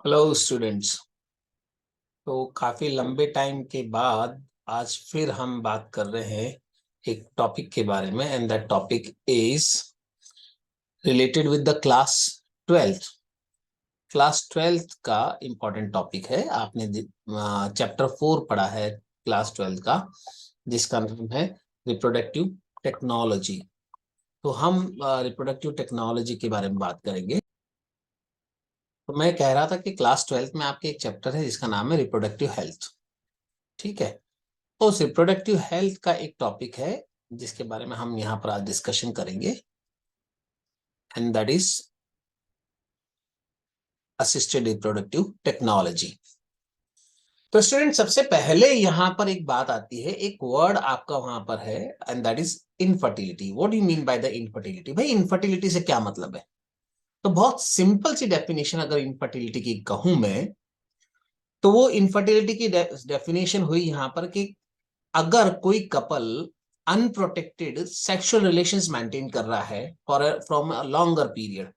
Hello students. तो काफी लंबे टाइम के बाद आज फिर हम बात कर रहे हैं एक टॉपिक के बारे में, and that topic is related with the class 12th। Class 12th का इम्पोर्टेंट टॉपिक है। आपने चैप्टर 4 पढ़ा है क्लास 12th का, जिसका नाम है रिप्रोडक्टिव टेक्नोलॉजी। तो हम रिप्रोडक्टिव टेक्नोलॉजी के बारे में बात करेंगे। तो मैं कह रहा था कि क्लास 12th में आपके एक चैप्टर है जिसका नाम है रिप्रोडक्टिव हेल्थ। ठीक है। तो उस रिप्रोडक्टिव हेल्थ का एक टॉपिक है जिसके बारे में हम यहाँ पर आज डिस्कशन करेंगे, and that is assisted reproductive technology. तो स्टूडेंट, सबसे पहले यहाँ पर एक बात आती है, एक वर्ड आपका वहां पर है, and that is infertility. What do you mean by the infertility? भाई, इनफर्टिलिटी से क्या मतलब है? तो बहुत सिंपल सी डेफिनेशन अगर इनफर्टिलिटी की कहूं मैं, तो वो इनफर्टिलिटी की डेफिनेशन हुई यहाँ पर कि अगर कोई couple unprotected sexual relations maintain कर रहा है for from a longer period,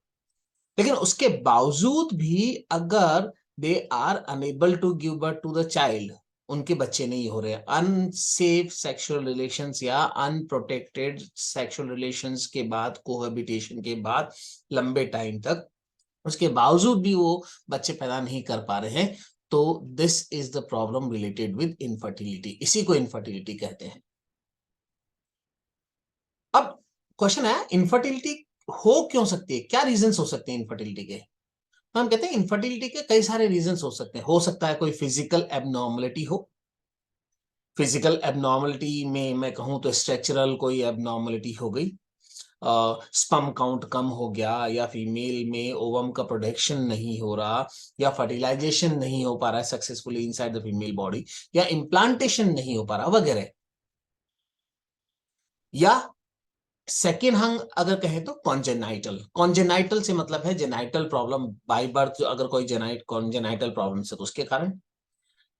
लेकिन उसके बावजूद भी अगर they are unable to give birth to the child, उनके बच्चे नहीं हो रहे, अनसेफ सेक्सुअल रिलेशंस या अनप्रोटेक्टेड सेक्सुअल रिलेशंस के बाद, कोहैबिटेशन के बाद लंबे टाइम तक, उसके बावजूद भी वो बच्चे पैदा नहीं कर पा रहे हैं, तो this is the problem related with infertility. इसी को इनफर्टिलिटी कहते हैं। अब क्वेश्चन है, इनफर्टिलिटी हो क्यों सकती है? क्या रीजंस हो सकते हैं इनफर्टिलिटी के? तो हम कहते हैं इनफर्टिलिटी के कई सारे रीजंस हो सकते हैं। हो सकता है कोई फिजिकल एबनॉर्मलिटी हो। फिजिकल एबनॉर्मलिटी में मैं कहूं तो स्ट्रक्चरल कोई एबनॉर्मलिटी हो गई, स्पर्म काउंट कम हो गया, या फीमेल में ओवम का प्रोडक्शन नहीं हो रहा, या फर्टिलाइजेशन नहीं हो पा रहा है successfully inside the female body, या इम्प्लांटेशन नहीं हो पा रहा वगैरह। या सेकेंड हम अगर कहें तो कॉन्जेनाइटल। कॉन्जेनाइटल से मतलब है जेनाइटल प्रॉब्लम बाय बर्थ, अगर कोई कॉन्जेनाइटल प्रॉब्लम है तो उसके कारण।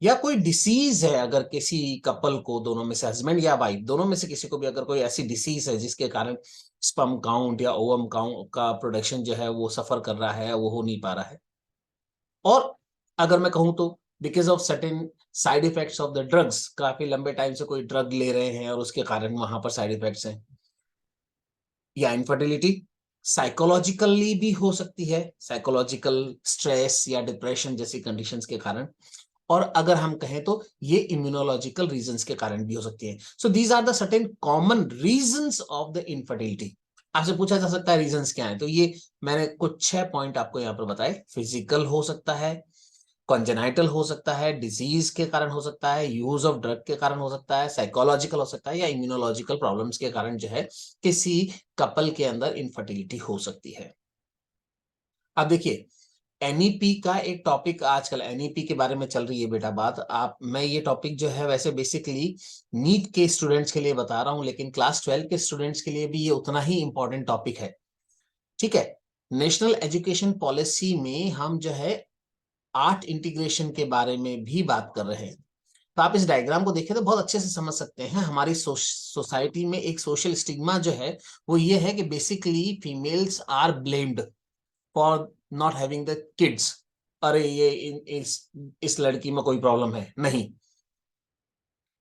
या कोई डिसीज है, अगर किसी कपल को, दोनों में से हस्बैंड या वाइफ, दोनों में से किसी को भी अगर कोई ऐसी डिसीज है जिसके कारण स्पर्म काउंट या ओवम काउंट का प्रोडक्शन जो है वो सफर कर रहा है, वो हो नहीं पा रहा है। और अगर मैं कहूं तो because of certain side effects of the drugs, काफी लंबे टाइम से कोई ड्रग ले रहे हैं और उसके कारण वहां पर साइड इफेक्ट्स हैं। या इनफर्टिलिटी साइकोलॉजिकली भी हो सकती है, साइकोलॉजिकल स्ट्रेस या डिप्रेशन जैसी कंडीशंस के कारण। और अगर हम कहें तो ये इम्यूनोलॉजिकल रीजंस के कारण भी हो सकती है। So these are the certain common reasons of the infertility. आपसे पूछा जा सकता है रीजंस क्या है, तो ये मैंने कुछ 6 पॉइंट आपको यहाँ पर बताए। फिजिकल हो सकता है, कॉन्जेनाइटल हो सकता है, डिजीज के कारण हो सकता है, यूज ऑफ ड्रग के कारण हो सकता है, साइकोलॉजिकल हो सकता है, या इम्यूनोलॉजिकल प्रॉब्लम्स के कारण जो है किसी कपल के अंदर इनफर्टिलिटी हो सकती है। अब देखिए, एनईपी का एक टॉपिक, आजकल एनईपी के बारे में चल रही है बेटा बात। आप, मैं ये टॉपिक जो है वैसे बेसिकली नीट के स्टूडेंट्स के लिए बता रहा हूं, लेकिन क्लास 12 के स्टूडेंट्स के लिए भी ये उतना ही इंपॉर्टेंट टॉपिक है। ठीक है। नेशनल एजुकेशन पॉलिसी में हम जो है आर्ट इंटीग्रेशन के बारे में भी बात कर रहे हैं। तो आप इस डायग्राम को देखें तो बहुत अच्छे से समझ सकते हैं। हमारी सोसाइटी में एक सोशल स्टिग्मा जो है वो ये है कि basically females are blamed for not having the kids. अरे ये इस लड़की में कोई प्रॉब्लम है नहीं।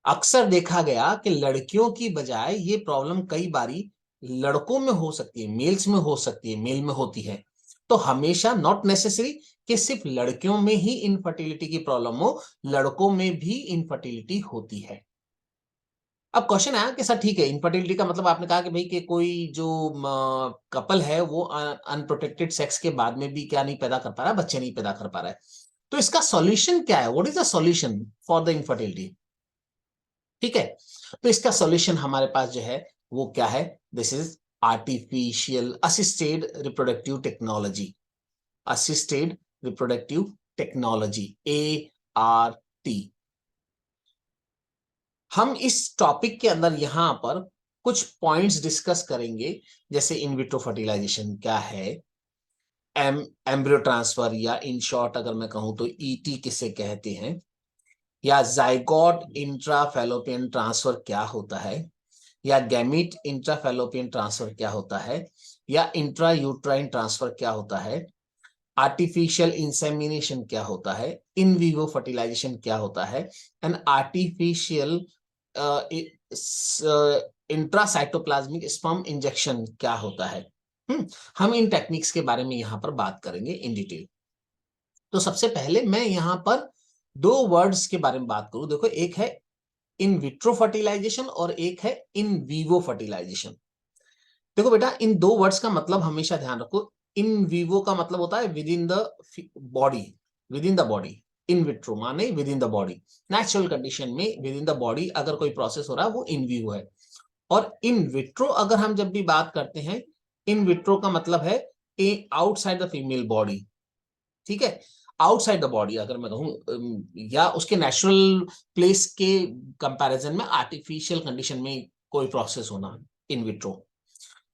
अक्सर देखा गया कि लड़कियों की बजाय ये प्रॉब्लम कई बारी लड़कों में हो सकती है, मेल्स में हो सकती है, मेल में होती है। तो हमेशा नॉट नेसेसरी कि सिर्फ लड़कियों में ही इनफर्टिलिटी की प्रॉब्लम हो, लड़कों में भी इनफर्टिलिटी होती है। अब क्वेश्चन आया कि सर ठीक है, इनफर्टिलिटी का मतलब आपने कहा कि भाई कि कोई जो कपल है वो अनप्रोटेक्टेड सेक्स के बाद में भी क्या नहीं पैदा कर पा रहा है, बच्चे नहीं पैदा कर पा रहा है। तो इसका सॉल्यूशन क्या है? What is the solution for the infertility? ठीक है। तो इसका सॉल्यूशन हमारे पास जो है वो क्या है? This is artificial assisted reproductive technology. Assisted reproductive technology, ART। हम इस टॉपिक के अंदर यहां पर कुछ पॉइंट्स डिस्कस करेंगे, जैसे इन विट्रो फर्टिलाइजेशन क्या है, एम्ब्रियो ट्रांसफर, या इन शॉर्ट अगर मैं कहूं तो ET किसे कहते हैं, या जाइगोट इंट्राफैलोपियन ट्रांसफर क्या होता है, या गैमीट इंट्राफैलोपियन ट्रांसफर क्या होता है, या इंट्रा यूट्राइन ट्रांसफर क्या होता है, आर्टिफिशियल इंसेमिनेशन क्या होता है, इन विवो फर्टिलाइजेशन क्या होता है, and artificial intracytoplasmic sperm injection क्या होता है। हम इन टेक्निक्स के बारे में यहां पर बात करेंगे इन डिटेल। तो सबसे पहले मैं यहां पर दो वर्ड्स के बारे में बात करूं। देखो, एक है इन विट्रो फर्टिलाइजेशन और एक है इन विवो फर्टिलाइजेशन। देखो बेटा, इन दो वर्ड्स का मतलब हमेशा ध्यान रखो। इन विवो का मतलब होता है within the body, within the body. In vitro माने within the body, natural condition में विद इन द बॉडी अगर कोई प्रोसेस हो रहा है वो इन विवो है। और इन विट्रो अगर हम जब भी बात करते हैं, इन विट्रो का मतलब है आउटसाइड द फीमेल बॉडी। ठीक है, आउटसाइड द बॉडी अगर मैं कहूं, या उसके नेचुरल प्लेस के कंपैरिजन में आर्टिफिशियल कंडीशन में कोई प्रोसेस होना, इन विट्रो।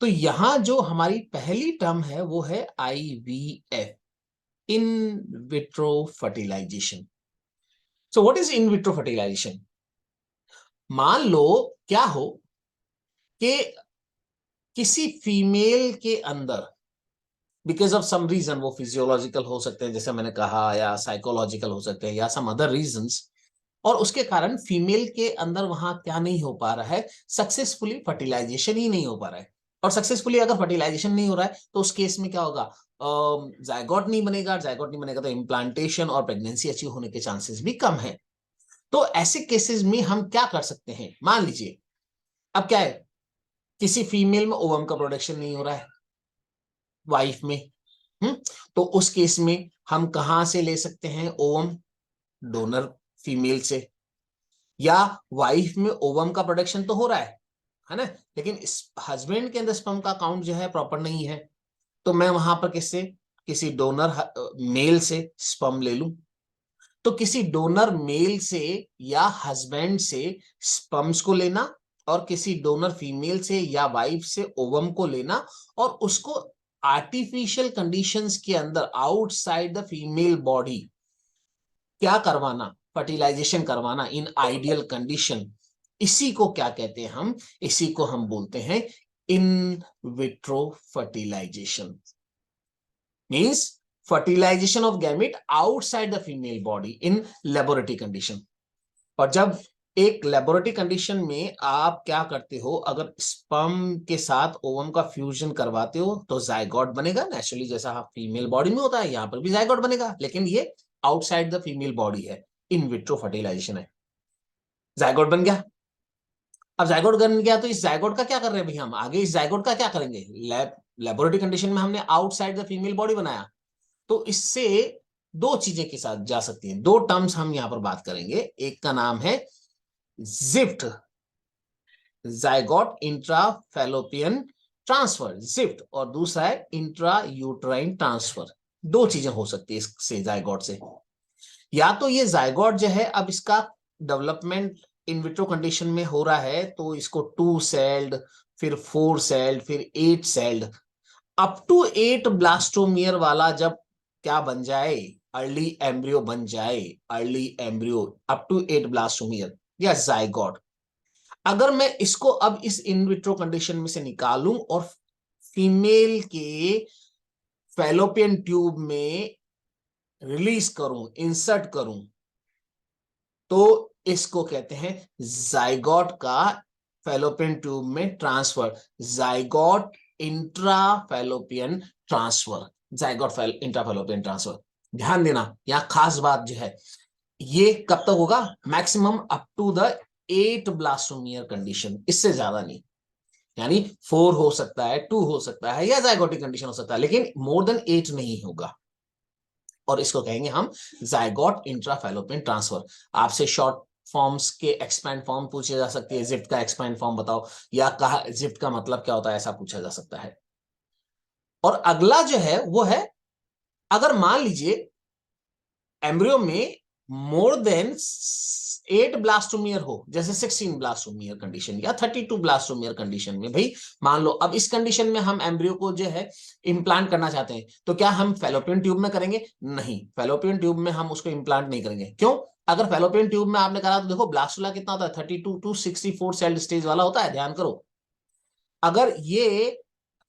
तो यहां जो हमारी पहली टर्म है वो है IVF, in vitro fertilization. So what is in vitro fertilization? मान लो क्या हो कि किसी फीमेल के अंदर बिकॉज ऑफ सम रीजन, वो फिजियोलॉजिकल हो सकते हैं जैसे मैंने कहा, या साइकोलॉजिकल हो सकते हैं, या सम अदर रीजंस, और उसके कारण फीमेल के अंदर वहां क्या नहीं हो पा रहा है, सक्सेसफुली फर्टिलाइजेशन ही नहीं हो पा रहा है। और सक्सेसफुली अगर फर्टिलाइजेशन नहीं हो रहा है तो उस केस में क्या होगा, जायगोट नहीं बनेगा। जायगोट नहीं बनेगा तो इम्प्लांटेशन और प्रेगनेंसी अचीव होने के चांसेस भी कम है। तो ऐसे केसेस में हम क्या कर सकते हैं? मान लीजिए अब क्या है, किसी फीमेल में ओवम का प्रोडक्शन नहीं हो रहा है, वाइफ में। तो उस केस में हम कहां से ले सकते हैं ओवम? डोनर फीमेल से। या वाइफ में ओवम का प्रोडक्शन तो हो रहा है ना, लेकिन हस्बैंड के अंदर स्पर्म का काउंट जो है प्रॉपर नहीं है, तो मैं वहां पर किससे, किसी डोनर मेल से स्पर्म ले लूं। तो किसी डोनर मेल से या हस्बैंड से स्पर्म्स को लेना, और किसी डोनर फीमेल से या वाइफ से ओवम को लेना, और उसको आर्टिफिशियल कंडीशंस के अंदर आउटसाइड द फीमेल बॉडी क्या करवाना, फर्टिलाइजेशन करवाना इन आइडियल कंडीशन। इसी को क्या कहते हैं हम? इसी को हम बोलते हैं in vitro fertilization. Means fertilization of gamete outside the female body in laboratory condition. और जब एक लेबोरेटरी कंडीशन में आप क्या करते हो, अगर स्पर्म के साथ ओवम का फ्यूजन करवाते हो तो जायगोट बनेगा नेचुरली, जैसा फीमेल बॉडी में होता है यहां पर भी जायगोट बनेगा, लेकिन ये आउटसाइड द फीमेल बॉडी है, इन विट्रो फर्टिलाइजेशन है। जायगोट बन गया। अब जायगोट बन गया तो इस जायगोट का क्या कर रहे हैं भाई हम आगे? इस जायगोट का क्या करेंगे? लेबोरेटरी कंडीशन में हमने आउटसाइड द फीमेल बॉडी बनाया, तो इससे दो चीजें के साथ जा सकती हैं। दो टर्म्स हम यहां पर बात करेंगे, एक का नाम है जिफ्ट, जायगोट इंट्राफैलोपियन ट्रांसफर, जिफ्ट, और दूसरा है इंट्रा यूट्राइन ट्रांसफर। दो चीजें हो सकती है इससे, जायगोट से। या तो ये जायगोट जो है, अब इसका डेवलपमेंट इन विट्रो कंडीशन में हो रहा है तो इसको 2 सेल्ड, फिर 4 सेल्ड, फिर 8 सेल्ड, अप टू 8 ब्लास्टोमियर वाला जब क्या बन जाए, अर्ली एम्ब्रियो बन जाए, early embryo up to 8 blastomere या जायगोट। अगर मैं इसको अब इस इन विट्रो कंडीशन में से निकालूं और फीमेल के फैलोपियन ट्यूब में रिलीज करूं, इंसर्ट करूं, तो इसको कहते हैं जाइगोट का फैलोपियन ट्यूब में transfer, zygote intrafallopian transfer, zygote intrafallopian transfer. ध्यान देना, यहां खास बात जो है, ये कब तक होगा? Maximum up to the 8 blastomere condition, इससे ज्यादा नहीं। यानी 4 हो सकता है, 2 हो सकता है, या जाइगोटिक कंडीशन हो सकता है, लेकिन मोर देन 8 नहीं होगा। और इसको कहेंगे हम जाइगोट इंट्राफैलोपियन ट्रांसफर। आपसे शॉर्ट फॉर्म्स के एक्सपैंड फॉर्म पूछे जा सकती है, जिफ्ट का एक्सपैंड फॉर्म बताओ, या कहा जिफ्ट का मतलब क्या होता है, ऐसा पूछा जा सकता है। और अगला जो है वो है, अगर मान लीजिए एम्ब्रियो में मोर देन 8 ब्लास्टोमियर हो, जैसे 16 ब्लास्टोमियर कंडीशन या 32 ब्लास्टोमियर कंडीशन में, भाई मान लो अब इस कंडीशन में हम एम्ब्रियो को जो है इंप्लांट करना चाहते हैं, तो क्या हम फैलोपियन ट्यूब में करेंगे? नहीं, फैलोपियन ट्यूब में हम उसको इंप्लांट नहीं करेंगे। क्यों? अगर फैलोपियन ट्यूब में आपने करा तो देखो ब्लास्टुला कितना होता है, 32 टू 64 सेल स्टेज वाला होता है, ध्यान करो। अगर ये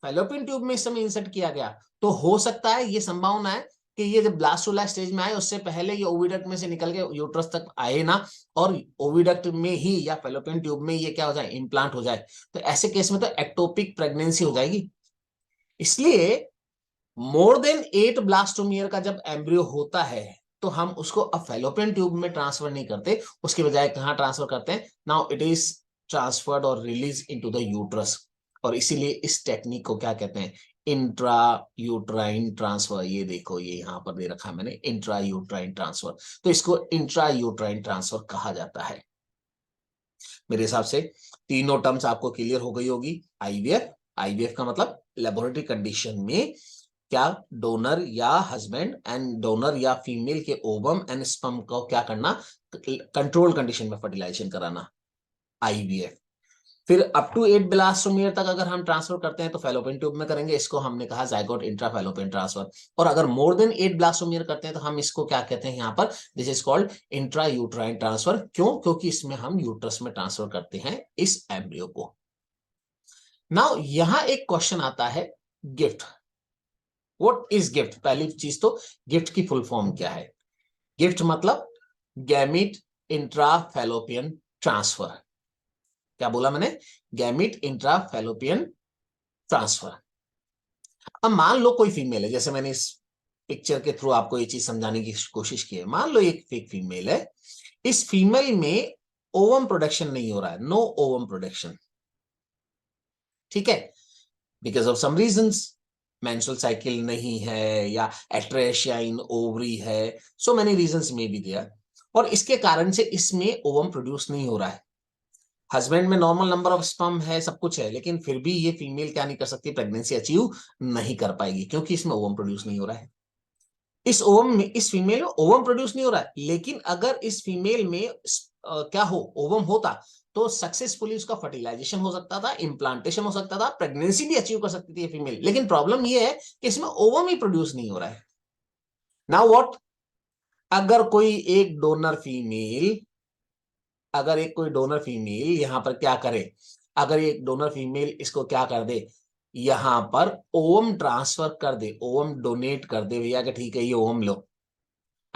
फैलोपियन ट्यूब में इस समय इंसर्ट किया गया तो हो सकता है, ये संभावना है कि ये जब ब्लास्टोला स्टेज में आए उससे पहले ये ओविडक्ट में से निकल के यूट्रस तक आए ना, और ओविडक्ट में ही या फेलोपियन ट्यूब में ये क्या हो जाए, इम्प्लांट हो जाए, तो ऐसे केस में तो एक्टोपिक प्रेगनेंसी हो जाएगी। इसलिए मोर देन 8 ब्लास्टोमियर का जब एम्ब्रियो होता है तो हम उसको अब फेलोपियन ट्यूब में ट्रांसफर नहीं करते, उसके बजाय कहां ट्रांसफर करते हैं, नाउ इट इज ट्रांसफर्ड और रिलीज इनटू द यूट्रस। और इसीलिए इस टेक्निक को क्या कहते हैं, इंट्रा यूट्राइन ट्रांसफर। ये देखो, ये यहां पर दे रखा है मैंने, इंट्रा यूट्राइन ट्रांसफर। तो इसको इंट्रा यूट्राइन ट्रांसफर कहा जाता है। मेरे हिसाब से तीनों टर्म्स आपको क्लियर हो गई होगी। आईवीएफ, आईवीएफ का मतलब लेबोरेटरी कंडीशन में क्या डोनर या हस्बैंड एंड डोनर या फीमेल के ओवम एंड स्पर्म को क्या करना, कंट्रोल कंडीशन में फर्टिलाइजेशन कराना, आईवीएफ। फिर अप टू 8 ब्लास्टोमियर तक अगर हम ट्रांसफर करते हैं तो फेलोपियन ट्यूब में करेंगे, इसको हमने कहा जाइगोट इंट्राफेलोपियन ट्रांसफर। और अगर मोर देन 8 ब्लास्टोमियर करते हैं तो हम इसको क्या कहते हैं यहाँ पर, this is called intra uterine transfer. क्यों? क्योंकि इसमें हम यूट्रस में ट्रांसफर करते हैं इस एम्ब्रियो को। नाउ यहां एक क्वेश्चन आता है, गिफ्ट। What is gift? पहली चीज तो गिफ्ट की फुल फॉर्म क्या है? गिफ्ट मतलब गैमिट इंट्राफेलोपियन ट्रांसफर। क्या बोला मैंने? Gamete intrafallopian transfer. अब मान लो कोई फीमेल है, जैसे मैंने इस पिक्चर के थ्रू आपको ये चीज समझाने की कोशिश की है। मान लो एक फेक फीमेल है, इस फीमेल में ओवम प्रोडक्शन नहीं हो रहा है, नो ओवम प्रोडक्शन, ठीक है, because of some reasons, menstrual cycle नहीं है या एट्रेशिया इन ओवरी है, सो मेनी रीजंस में भी दिया, और इसके कारण से इसमें ओवम प्रोड्यूस नहीं हो रहा है। हस्बैंड में नॉर्मल नंबर ऑफ स्पर्म है, सब कुछ है, लेकिन फिर भी ये फीमेल क्या नहीं कर सकती, प्रेगनेंसी अचीव नहीं कर पाएगी, क्योंकि इसमें ओवम प्रोड्यूस नहीं हो रहा है। इस ओवम में, इस फीमेल में ओवम प्रोड्यूस नहीं हो रहा है, लेकिन अगर इस फीमेल में क्या हो, ओवम होता, तो सक्सेसफुली उसका फर्टिलाइजेशन हो सकता था, इंप्लांटेशन हो सकता था, प्रेगनेंसी भी अचीव कर सकती थी ये फीमेल। लेकिन प्रॉब्लम ये है कि इसमें ओवम ही प्रोड्यूस नहीं हो रहा है। नाउ व्हाट, अगर कोई एक डोनर फीमेल, अगर एक कोई डोनर फीमेल यहां पर क्या करे, अगर एक डोनर फीमेल इसको क्या कर दे, यहां पर ओवम ट्रांसफर कर दे, ओवम डोनेट कर दे भैया कि ठीक है ये ओवम लो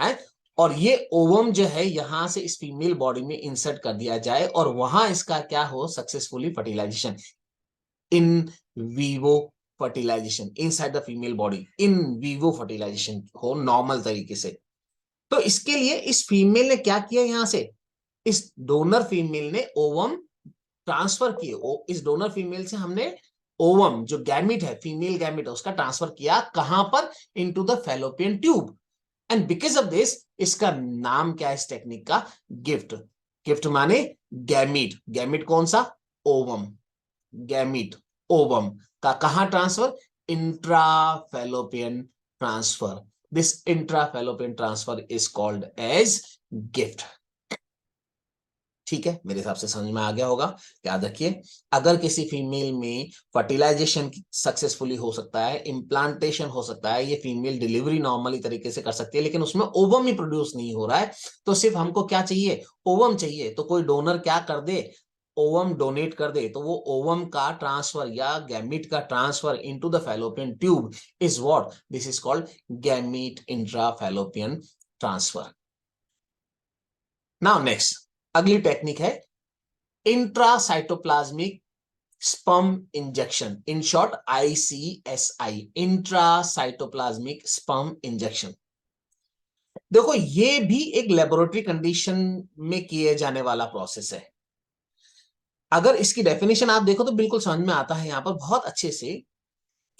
है, और ये ओवम जो है यहां से इस फीमेल बॉडी में इंसर्ट कर दिया जाए और वहां इसका क्या हो, successfully fertilization, in vivo fertilization inside the female body, in vivo fertilization हो नॉर्मल तरीके से। तो इसके लिए इस फीमेल ने क्या किया, यहां से इस डोनर फीमेल ने ओवम ट्रांसफर किए, इस डोनर फीमेल से हमने ओवम जो गैमिट है, फीमेल गैमिट है, उसका ट्रांसफर किया कहां पर, into the fallopian tube. And because of this, इसका नाम क्या है इस टेक्निक का, गिफ्ट। गिफ्ट माने गैमिट, गैमिट कौन सा, ओवम, गैमिट ओवम का कहां transfer, intrafallopian transfer. This intrafallopian transfer is called as GIFT. ठीक है, मेरे हिसाब से समझ में आ गया होगा। याद रखिए, अगर किसी फीमेल में फर्टिलाइजेशन सक्सेसफुली हो सकता है, इम्प्लांटेशन हो सकता है, ये फीमेल डिलीवरी नॉर्मली तरीके से कर सकती है, लेकिन उसमें ओवम ही प्रोड्यूस नहीं हो रहा है, तो सिर्फ हमको क्या चाहिए, ओवम चाहिए। तो कोई डोनर क्या कर दे, ओवम डोनेट कर दे, तो वो ओवम का ट्रांसफर या गैमीट का transfer into the fallopian tube is what, this is called gamete intrafallopian transfer. Now next, अगली टेक्निक है intracytoplasmic sperm injection, in short ICSI, intracytoplasmic sperm injection. देखो ये भी एक लेबोरेटरी कंडीशन में किए जाने वाला प्रोसेस है। अगर इसकी डेफिनेशन आप देखो तो बिल्कुल समझ में आता है यहां पर बहुत अच्छे से,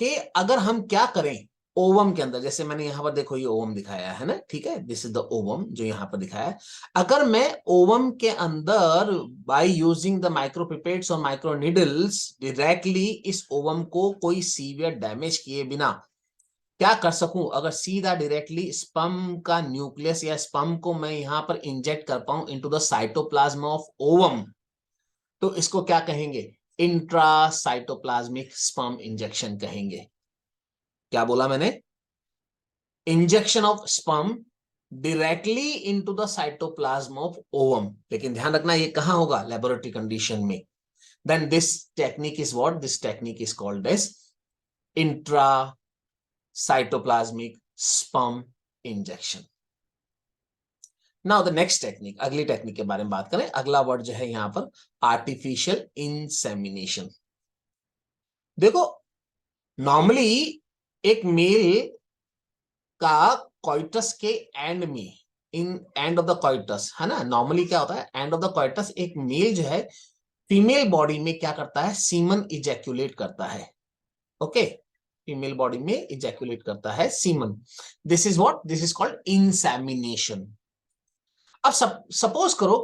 कि अगर हम क्या करें ओवम के अंदर, जैसे मैंने यहां पर देखो ये ओवम दिखाया है ना, ठीक है, दिस इज द ओवम जो यहां पर दिखाया है। अगर मैं ओवम के अंदर बाय यूजिंग द माइक्रोपिपेट्स और माइक्रो नीडल्स डायरेक्टली इस ओवम को कोई सीवियर डैमेज किए बिना क्या कर सकूं, अगर सीधा डायरेक्टली स्पर्म का न्यूक्लियस या स्पर्म को मैं यहां पर इंजेक्ट कर पाऊं into the cytoplasm of ovum, तो इसको क्या कहेंगे, इंट्रासाइटोप्लाज्मिक स्पर्म इंजेक्शन कहेंगे। क्या बोला मैंने, injection of sperm directly into the cytoplasm of ovum, लेकिन ध्यान रखना ये कहां होगा, लेबोरेटरी कंडीशन में। Then this technique is what, this technique is called as intra cytoplasmic sperm injection. Now the next technique, अगली टेक्निक के बारे में बात करें। अगला वर्ड जो है यहां पर आर्टिफिशियल इंसेमिनेशन। देखो नॉर्मली एक मेल का कॉइटस के एंड में, इन एंड ऑफ द कॉइटस है ना, नॉर्मली क्या होता है, एंड ऑफ द कॉइटस एक मेल जो है फीमेल बॉडी में क्या करता है, सीमन इजैक्यूलेट करता है। ओके, फीमेल बॉडी में इजैक्यूलेट करता है semen. This is what, this is called insemination. अब सपोज करो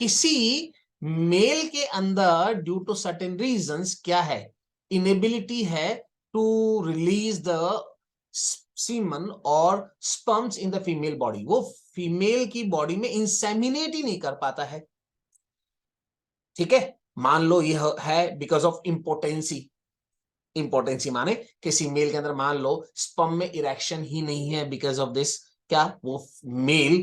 किसी मेल के अंदर ड्यू टू सर्टेन रीजंस क्या है, इनेबिलिटी है टू रिलीज द सीमन और sperms in the female body, वो फीमेल की बॉडी में इंसेमिनेट ही नहीं कर पाता है। ठीक है, मान लो यह है बिकॉज ऑफ इम्पोर्टेंसी। इंपॉर्टेंसी माने किसी मेल के अंदर मान लो स्पर्म में इरेक्शन ही नहीं है, बिकॉज ऑफ दिस क्या वो मेल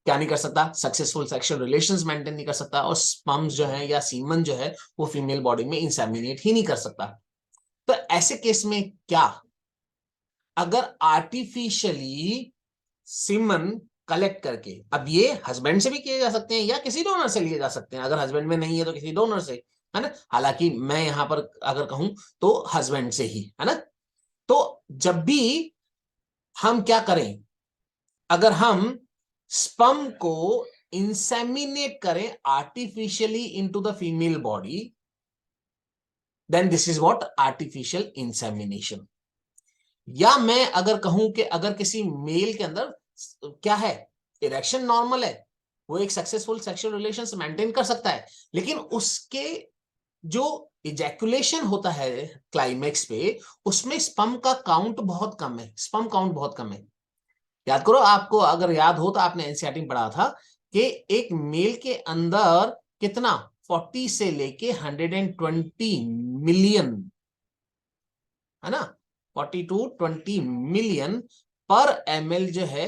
क्या नहीं कर सकता, सक्सेसफुल सेक्सुअल रिलेशंस मेंटेन नहीं कर सकता, और स्पर्म्स जो है या सीमन जो है वो फीमेल बॉडी में इंसेमिनेट ही नहीं कर सकता। तो ऐसे केस में क्या, अगर आर्टिफिशियली सीमन कलेक्ट करके, अब ये हस्बैंड से भी किए जा सकते हैं या किसी डोनर से लिए जा सकते हैं, अगर हस्बैंड में नहीं है तो किसी डोनर से, है ना, हालांकि मैं यहां पर अगर कहूं तो हस्बैंड से ही, है ना। तो जब भी हम क्या करें, अगर हम स्पर्म को इंसेमिनेट करें artificially into the female body, then this is what artificial insemination. या मैं अगर कहूं कि अगर किसी मेल के अंदर क्या है, इरेक्शन नॉर्मल है, वो एक सक्सेसफुल सेक्सुअल रिलेशंस मेंटेन कर सकता है, लेकिन उसके जो इजैकुलेशन होता है क्लाइमेक्स पे, उसमें स्पर्म का काउंट बहुत कम है, स्पर्म काउंट बहुत कम है। याद करो, आपको अगर याद हो तो आपने एनसीईआरटी में पढ़ा था कि एक मेल के अंदर कितना 40 से लेके 120 मिलियन, है ना, 40 टू 20 मिलियन पर ml जो है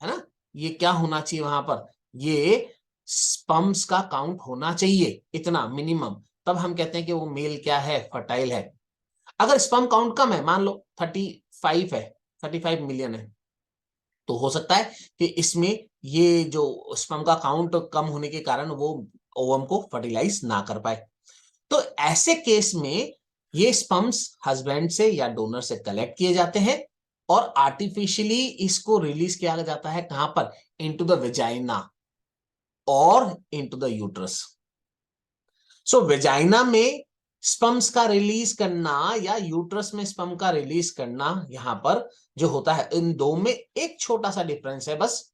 ना, ये क्या होना चाहिए वहां पर, ये स्पर्म्स का काउंट होना चाहिए इतना मिनिमम, तब हम कहते हैं कि वो मेल क्या है, फर्टाइल है। अगर स्पर्म काउंट कम है, मान लो 35 है, 35 मिलियन है, तो हो सकता है कि इसमें ये जो स्पर्म का काउंट कम होने के कारण वो ओवम को फर्टिलाइज ना कर पाए। तो ऐसे केस में ये स्पर्म्स हस्बैंड से या डोनर से कलेक्ट किए जाते हैं और आर्टिफिशियली इसको रिलीज किया जाता है, कहां पर, इनटू द वेजाइना और into the uterus. So vagina में स्पर्म्स का रिलीज करना या यूट्रस में स्पर्म का रिलीज करना, यहां पर जो होता है, इन दो में एक छोटा सा डिफरेंस है बस।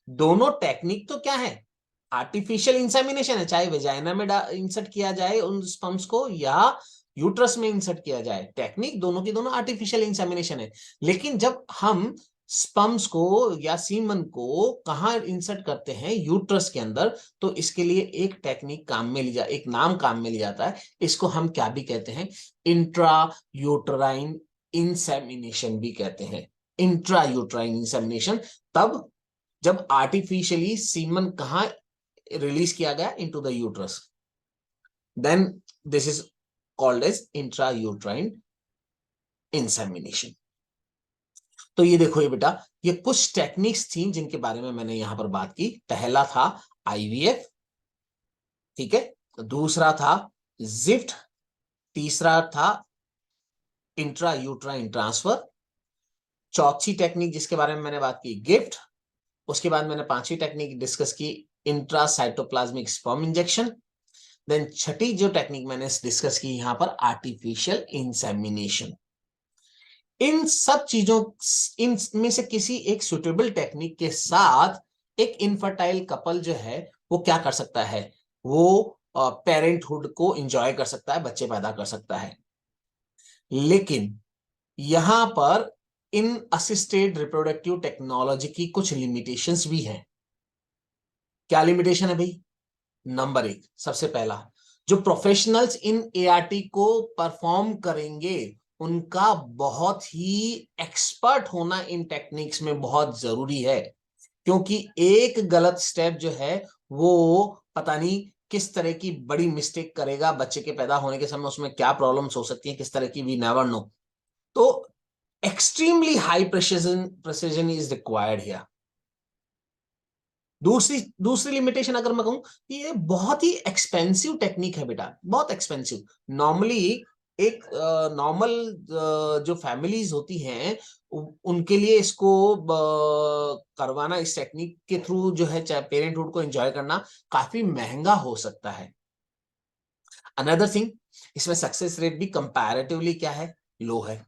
दोनों टेक्निक तो क्या है, आर्टिफिशियल इंसेमिनेशन है, चाहे वेजाइना में इंसर्ट किया जाए उन स्पर्म्स को या यूट्रस में इंसर्ट किया जाए, टेक्निक दोनों की दोनों आर्टिफिशियल इंसेमिनेशन है। लेकिन जब हम स्पर्म्स को या सीमन को कहां इंसर्ट करते हैं, यूट्रस के अंदर, तो इसके लिए एक टेक्निक काम में लिया, एक नाम काम में लिया जाता है, इसको हम क्या भी कहते हैं, इंट्रा यूट्राइन इंसेमिनेशन भी कहते हैं, इंट्रा यूट्राइन इंसेमिनेशन। तब जब आर्टिफिशियली सीमन कहां रिलीज किया गया, into the uterus, then this is called as intra uterine insemination. तो ये देखो ये बेटा, ये कुछ टेक्निक्स थी जिनके बारे में मैंने यहां पर बात की। पहला था आईवीएफ, ठीक है, दूसरा था जिफ्ट, तीसरा था इंट्रा यूट्राइन ट्रांसफर, चौथी टेक्निक जिसके बारे में मैंने बात की गिफ्ट, उसके बाद मैंने पांचवी टेक्निक डिस्कस की इंट्रासाइटोप्लाज्मिक स्पर्म इंजेक्शन, देन छठी जो टेक्निक मैंने डिस्कस की यहां पर आर्टिफिशियल इंसेमिनेशन। इन सब चीजों, इनमें से किसी एक सुटेबल टेक्निक के साथ एक इनफर्टाइल कपल जो है वो क्या कर सकता है, वो पेरेंटहुड को एंजॉय कर सकता है, बच्चे पैदा कर सकता है। लेकिन यहां पर इन असिस्टेड रिप्रोडक्टिव टेक्नोलॉजी की कुछ लिमिटेशंस भी हैं। क्या लिमिटेशन है भाई, नंबर एक, सबसे पहला, जो प्रोफेशनल्स इन एआरटी को परफॉर्म करेंगे उनका बहुत ही एक्सपर्ट होना इन टेक्निक्स में बहुत जरूरी है, क्योंकि एक गलत स्टेप जो है वो पता नहीं किस तरह की बड़ी मिस्टेक करेगा, बच्चे के पैदा होने के समय उसमें क्या प्रॉब्लम्स हो सकती हैं, किस तरह की, वी नेवर नो। तो extremely high precision is required here. दूसरी लिमिटेशन अगर मैं कहूं, ये बहुत ही एक्सपेंसिव टेक्निक है बेटा, बहुत एक्सपेंसिव। नॉर्मली एक नॉर्मल जो फैमिलीज होती हैं उनके लिए इसको करवाना, इस टेक्निक के थ्रू जो है चाहे पेरेंटहुड को एंजॉय करना काफी महंगा हो सकता है। अनदर थिंग, इसमें सक्सेस रेट भी कंपैरेटिवली क्या है, लो है।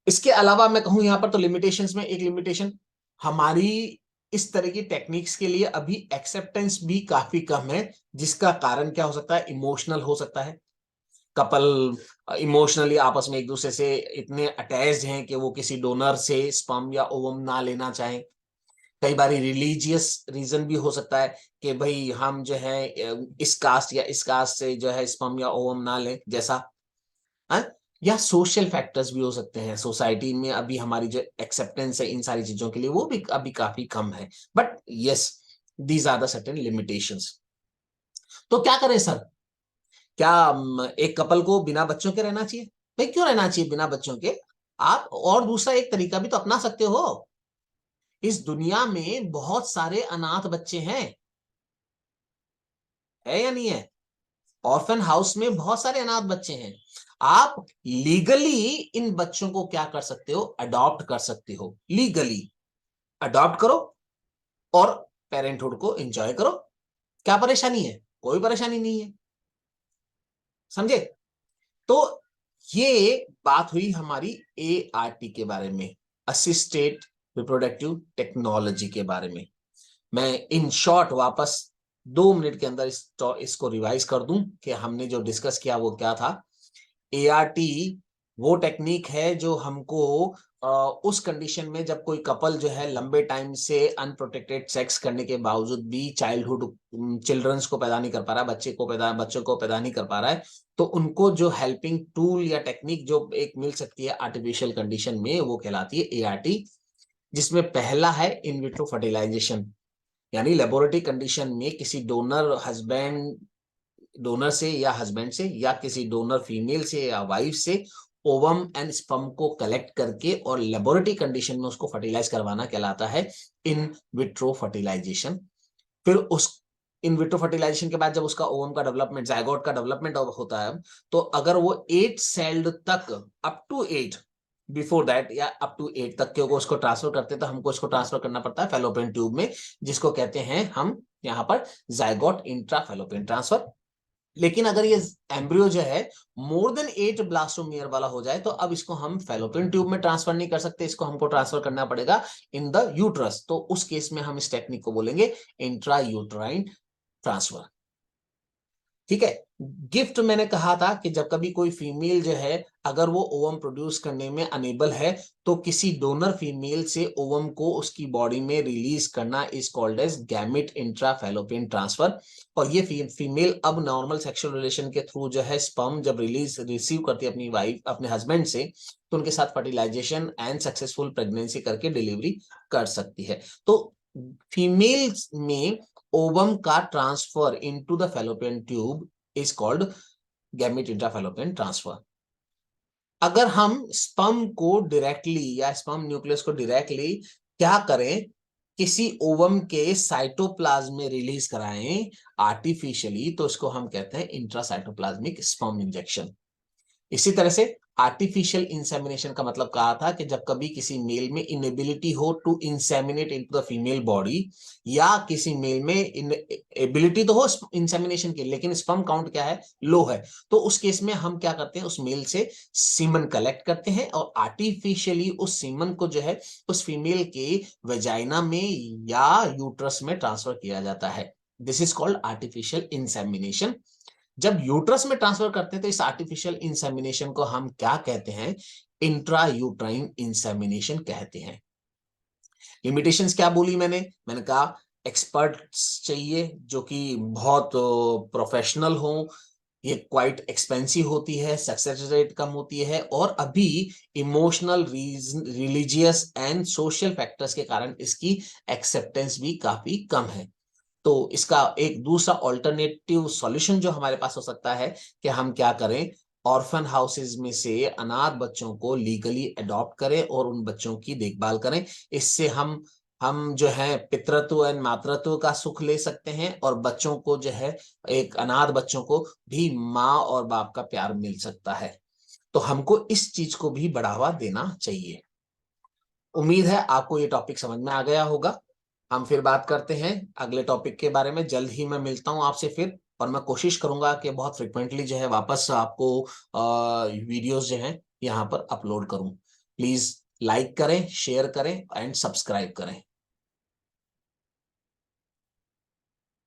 इसके अलावा मैं कहूं यहां पर तो लिमिटेशंस में एक लिमिटेशन, हमारी इस तरह की टेक्निक्स के लिए अभी एक्सेप्टेंस भी काफी कम है, जिसका कारण क्या हो सकता है, इमोशनल हो सकता है। कपल इमोशनली आपस में एक दूसरे से इतने अटैच्ड हैं कि वो किसी डोनर से स्पर्म या ओवम ना लेना चाहें। कई बार रिलीजियस रीजन भी हो सकता है कि भाई हम जो है इस कास्ट या इस कास्ट से जो है स्पर्म या ओवम ना लें जैसा है। या सोशल फैक्टर्स भी हो सकते हैं, सोसाइटी में अभी हमारी जो एक्सेप्टेंस है इन सारी चीजों के लिए वो भी अभी काफी कम है। But yes, these are the certain limitations. तो क्या करें सर, क्या एक कपल को बिना बच्चों के रहना चाहिए? भाई क्यों रहना चाहिए बिना बच्चों के? आप और दूसरा एक तरीका भी तो अपना सकते हो। इस दुनिया में बहुत सारे अनाथ बच्चे हैं, है या नहीं है? ऑर्फन हाउस में बहुत सारे अनाथ बच्चे हैं। आप लीगली इन बच्चों को क्या कर सकते हो, अडॉप्ट कर सकते हो। लीगली अडॉप्ट करो और पेरेंटहुड को एंजॉय करो। क्या परेशानी है? कोई परेशानी नहीं है, समझे? तो ये बात हुई हमारी ART के बारे में, असिस्टेड रिप्रोडक्टिव टेक्नोलॉजी के बारे में। मैं इन शॉर्ट वापस 2 मिनट के अंदर इसको रिवाइज कर दूं कि हमने जो डिस्कस किया वो क्या था। ART वो टेक्निक है जो हमको उस कंडीशन में जब कोई कपल जो है लंबे टाइम से अनप्रोटेक्टेड सेक्स करने के बावजूद भी चिल्ड्रंस को पैदा नहीं कर पा रहा, बच्चों को पैदा नहीं कर पा रहा है, तो उनको जो हेल्पिंग टूल या टेक्निक जो एक मिल सकती है आर्टिफिशियल कंडीशन में, वो कहलाती है ART। जिसमें पहला है इन विट्रो फर्टिलाइजेशन, यानी लेबोरेटरी कंडीशन में किसी डोनर से या हस्बैंड से या किसी डोनर फीमेल से या वाइफ से ओवम एंड स्पर्म को कलेक्ट करके और लेबोरेटरी कंडीशन में उसको फर्टिलाइज करवाना कहलाता है इन विट्रो फर्टिलाइजेशन। फिर उस इन विट्रो फर्टिलाइजेशन के बाद जब उसका ओवम का डेवलपमेंट, जायगोट का डेवलपमेंट होता है, तो अगर वो 8 सेल्ड तक, अप टू 8, बिफोर दैट या अप टू 8 तक के को उसको ट्रांसफर करते, तो हमको इसको ट्रांसफर करना पड़ता है फेलोपियन ट्यूब में, जिसको कहते हैं हम यहाँ पर जायगोट इंट्रा फेलोपियन ट्रांसफर। लेकिन अगर ये एम्ब्रियो जो है मोर देन 8 ब्लास्टोमियर वाला हो जाए, तो अब इसको हम फेलोपियन ट्यूब में ट्रांसफर नहीं कर सकते, इसको हमको ट्रांसफर करना पड़ेगा इन द यूट्रस। तो उस केस में हम इस टेक्निक को बोलेंगे इंट्रा यूट्राइन ट्रांसफर। ठीक है। गिफ्ट मैंने कहा था कि जब कभी कोई फीमेल जो है अगर वो ओवम प्रोड्यूस करने में अनेबल है, तो किसी डोनर फीमेल से ओवम को उसकी बॉडी में रिलीज करना is called as gamete intrafallopian transfer. और ये फीमेल अब नॉर्मल सेक्सुअल रिलेशन के थ्रू जो है स्पर्म जब रिसीव करती है अपनी वाइफ, अपने हस्बैंड से, तो उनके साथ फर्टिलाइजेशन एंड सक्सेसफुल प्रेगनेंसी करके डिलीवरी कर सकती है। तो फीमेल में ओवम का transfer into the fallopian tube is called gamete intrafallopian transfer. अगर हम स्पर्म को डायरेक्टली या स्पर्म न्यूक्लियस को डायरेक्टली क्या करें, किसी ओवम के साइटोप्लाज्म में रिलीज कराएं आर्टिफिशियली, तो इसको हम कहते हैं इंट्रासाइटोप्लाज्मिक स्पर्म इंजेक्शन। इसी तरह से आर्टिफिशियल इंसेमिनेशन का मतलब कहा था कि जब कभी किसी मेल में इनएबिलिटी हो to inseminate into the female body, या किसी मेल में एबिलिटी तो हो इंसेमिनेशन की लेकिन स्पर्म काउंट क्या है, लो है, तो उस केस में हम क्या करते हैं, उस मेल से सीमन कलेक्ट करते हैं और आर्टिफिशियली उस सीमन को जो है उस फीमेल के वेजाइना में या यूट्रस में ट्रांसफर किया जाता है। This is called artificial insemination. जब यूट्रस में ट्रांसफर करते हैं तो इस आर्टिफिशियल इंसेमिनेशन को हम क्या कहते हैं, इंट्रा यूट्राइन इंसेमिनेशन कहते हैं। लिमिटेशंस क्या बोली मैंने कहा एक्सपर्ट्स चाहिए जो कि बहुत प्रोफेशनल हो, ये क्वाइट एक्सपेंसिव होती है, सक्सेस रेट कम होती है, और अभी emotional religious and social factors के कारण इसकी एक्सेप्टेंस भी काफी कम है। तो इसका एक दूसरा ऑल्टरनेटिव सॉल्यूशन जो हमारे पास हो सकता है कि हम क्या करें, ऑर्फन हाउसेज में से अनाथ बच्चों को लीगली अडॉप्ट करें और उन बच्चों की देखभाल करें। इससे हम जो है पितृत्व एंड मातृत्व का सुख ले सकते हैं और बच्चों को जो है, एक अनाथ बच्चों को भी माँ और बाप का प्यार मिल सकता है। तो हमको इस चीज को भी बढ़ावा देना चाहिए। उम्मीद है आपको ये टॉपिक समझ में आ गया होगा। हम फिर बात करते हैं अगले टॉपिक के बारे में। जल्द ही मैं मिलता हूं आपसे फिर, और मैं कोशिश करूंगा कि बहुत फ्रिक्वेंटली जो है वापस आपको वीडियोस जो हैं यहाँ पर अपलोड करूं। प्लीज लाइक करें, शेयर करें एंड सब्सक्राइब करें।